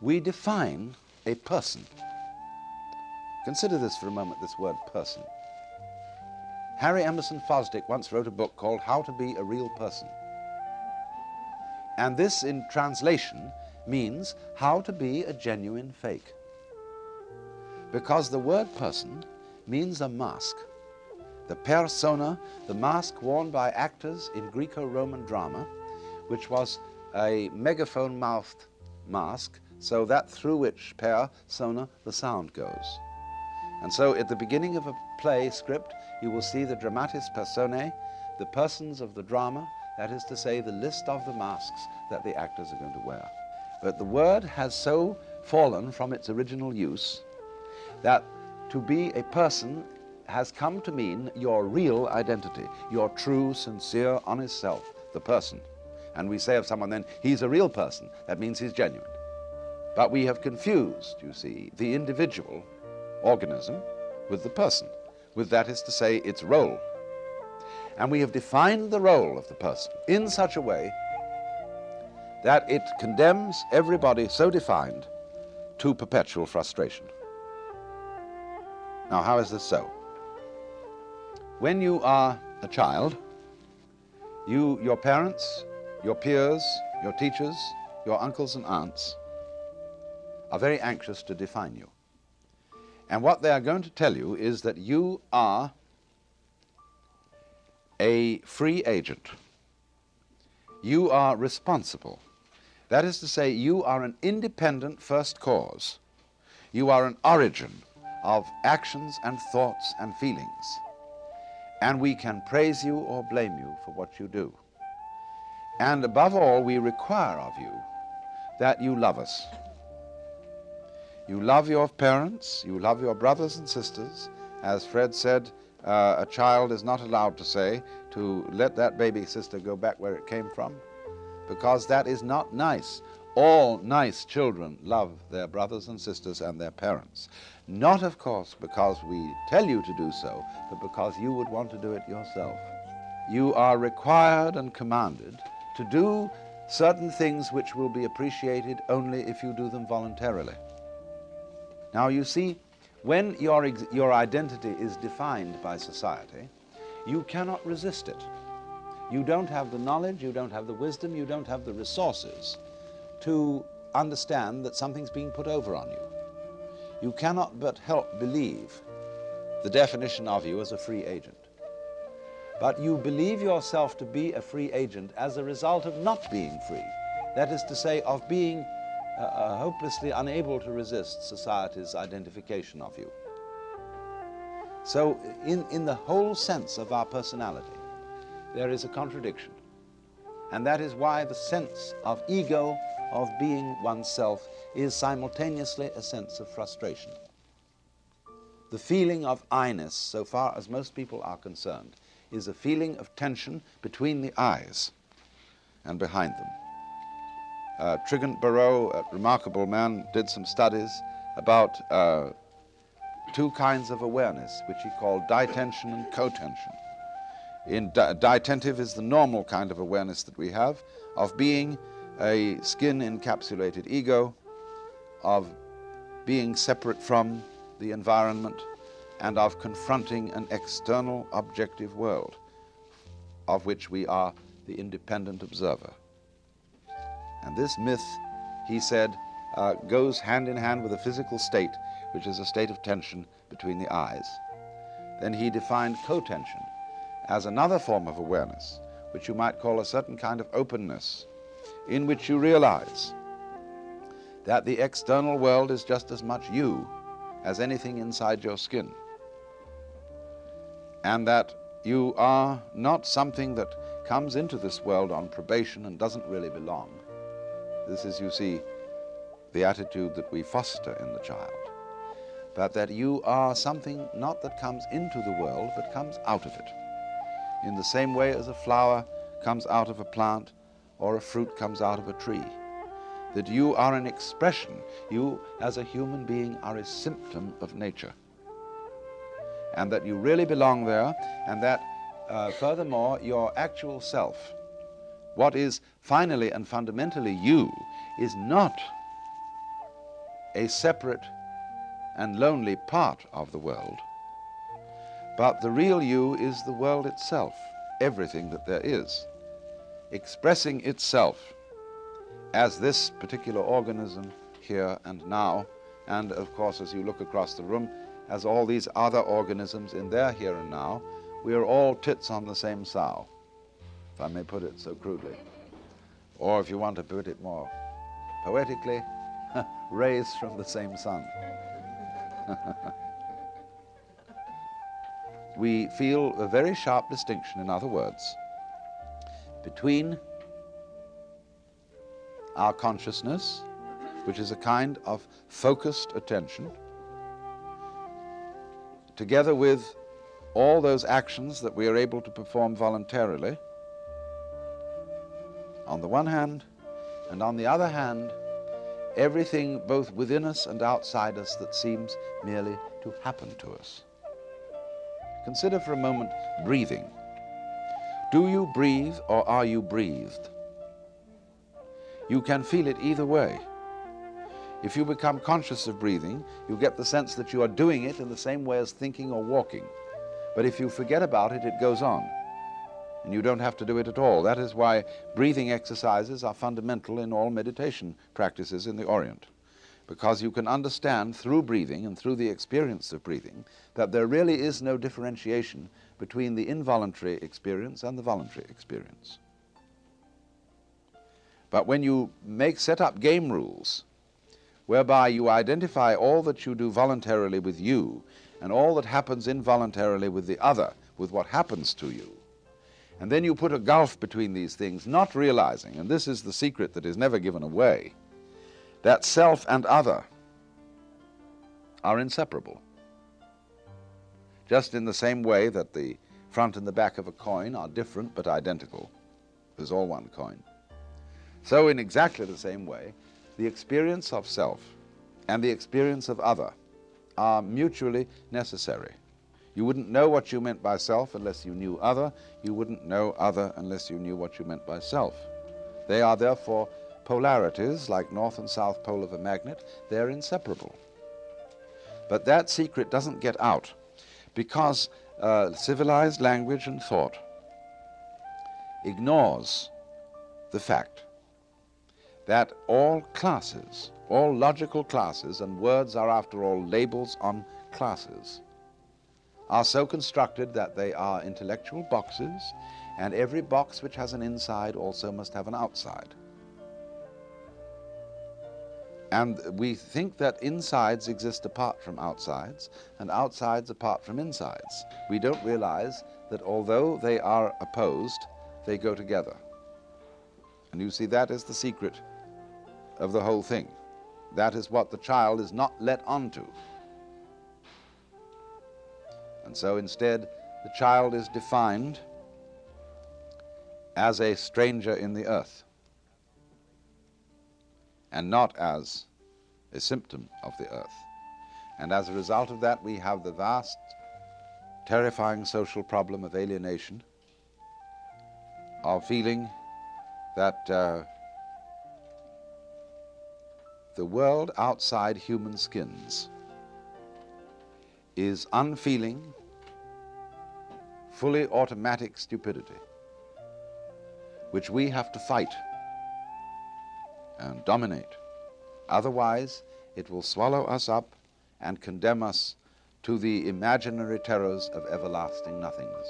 we define a person. Consider this for a moment, this word person. Harry Emerson Fosdick once wrote a book called How to Be a Real Person. And this, in translation, means how to be a genuine fake. Because the word person means a mask. The persona, the mask worn by actors in Greco-Roman drama, which was a megaphone-mouthed mask, so that through which persona, the sound goes. And so at the beginning of a play script, you will see the dramatis personae, the persons of the drama, that is to say, the list of the masks that the actors are going to wear. But the word has so fallen from its original use that to be a person has come to mean your real identity, your true, sincere, honest self, the person. And we say of someone then, he's a real person. That means he's genuine. But we have confused, you see, the individual organism with the person, with, that is to say, its role. And we have defined the role of the person in such a way that it condemns everybody so defined to perpetual frustration. Now, how is this so? When you are a child, your parents, your peers, your teachers, your uncles and aunts are very anxious to define you. And what they are going to tell you is that you are a free agent. You are responsible. That is to say, you are an independent first cause. You are an origin of actions and thoughts and feelings. And we can praise you or blame you for what you do. And above all, we require of you that you love us. You love your parents, you love your brothers and sisters. As Fred said, a child is not allowed to say, to let that baby sister go back where it came from, because that is not nice. All nice children love their brothers and sisters and their parents. Not, of course, because we tell you to do so, but because you would want to do it yourself. You are required and commanded to do certain things which will be appreciated only if you do them voluntarily. Now, you see, when your identity is defined by society, you cannot resist it. You don't have the knowledge, you don't have the wisdom, you don't have the resources to understand that something's being put over on you. You cannot but help believe the definition of you as a free agent. But you believe yourself to be a free agent as a result of not being free. That is to say, of being hopelessly unable to resist society's identification of you. So in the whole sense of our personality, there is a contradiction. And that is why the sense of ego, of being oneself, is simultaneously a sense of frustration. The feeling of I-ness, so far as most people are concerned, is a feeling of tension between the eyes and behind them. Trigant Barreau, a remarkable man, did some studies about two kinds of awareness, which he called ditension and cotension. Ditentive is the normal kind of awareness that we have, of being a skin-encapsulated ego, of being separate from the environment, and of confronting an external objective world, of which we are the independent observer. And this myth, he said, goes hand in hand with a physical state, which is a state of tension between the eyes. Then he defined cotension as another form of awareness, which you might call a certain kind of openness, in which you realize that the external world is just as much you as anything inside your skin, and that you are not something that comes into this world on probation and doesn't really belong. This is, you see, the attitude that we foster in the child, but that you are something not that comes into the world, but comes out of it, in the same way as a flower comes out of a plant or a fruit comes out of a tree. That you are an expression, you as a human being are a symptom of nature, and that you really belong there, and that furthermore your actual self, what is finally and fundamentally you, is not a separate and lonely part of the world, but the real you is the world itself, everything that there is, expressing itself as this particular organism here and now, and of course as you look across the room, as all these other organisms in their here and now. We are all tits on the same sow, if I may put it so crudely. Or if you want to put it more poetically, rays from the same sun. We feel a very sharp distinction, in other words, between our consciousness, which is a kind of focused attention, together with all those actions that we are able to perform voluntarily, on the one hand, and on the other hand, everything both within us and outside us that seems merely to happen to us. Consider for a moment breathing. Do you breathe or are you breathed? You can feel it either way. If you become conscious of breathing, you get the sense that you are doing it in the same way as thinking or walking. But if you forget about it, it goes on, and you don't have to do it at all. That is why breathing exercises are fundamental in all meditation practices in the Orient, because you can understand through breathing and through the experience of breathing that there really is no differentiation between the involuntary experience and the voluntary experience. But when you set up game rules whereby you identify all that you do voluntarily with you and all that happens involuntarily with the other, with what happens to you, and then you put a gulf between these things, not realizing, and this is the secret that is never given away, that self and other are inseparable. Just in the same way that the front and the back of a coin are different but identical. There's all one coin. So in exactly the same way, the experience of self and the experience of other are mutually necessary. You wouldn't know what you meant by self unless you knew other. You wouldn't know other unless you knew what you meant by self. They are therefore polarities, like north and south pole of a magnet. They're inseparable. But that secret doesn't get out because civilized language and thought ignores the fact that all classes, all logical classes, and words are after all labels on classes, are so constructed that they are intellectual boxes, and every box which has an inside also must have an outside. And we think that insides exist apart from outsides, and outsides apart from insides. We don't realize that although they are opposed, they go together. And you see, that is the secret of the whole thing. That is what the child is not let onto. And so instead, the child is defined as a stranger in the earth, and not as a symptom of the earth. And as a result of that, we have the vast, terrifying social problem of alienation, of feeling that the world outside human skins is unfeeling, fully automatic stupidity, which we have to fight and dominate. Otherwise, it will swallow us up and condemn us to the imaginary terrors of everlasting nothingness.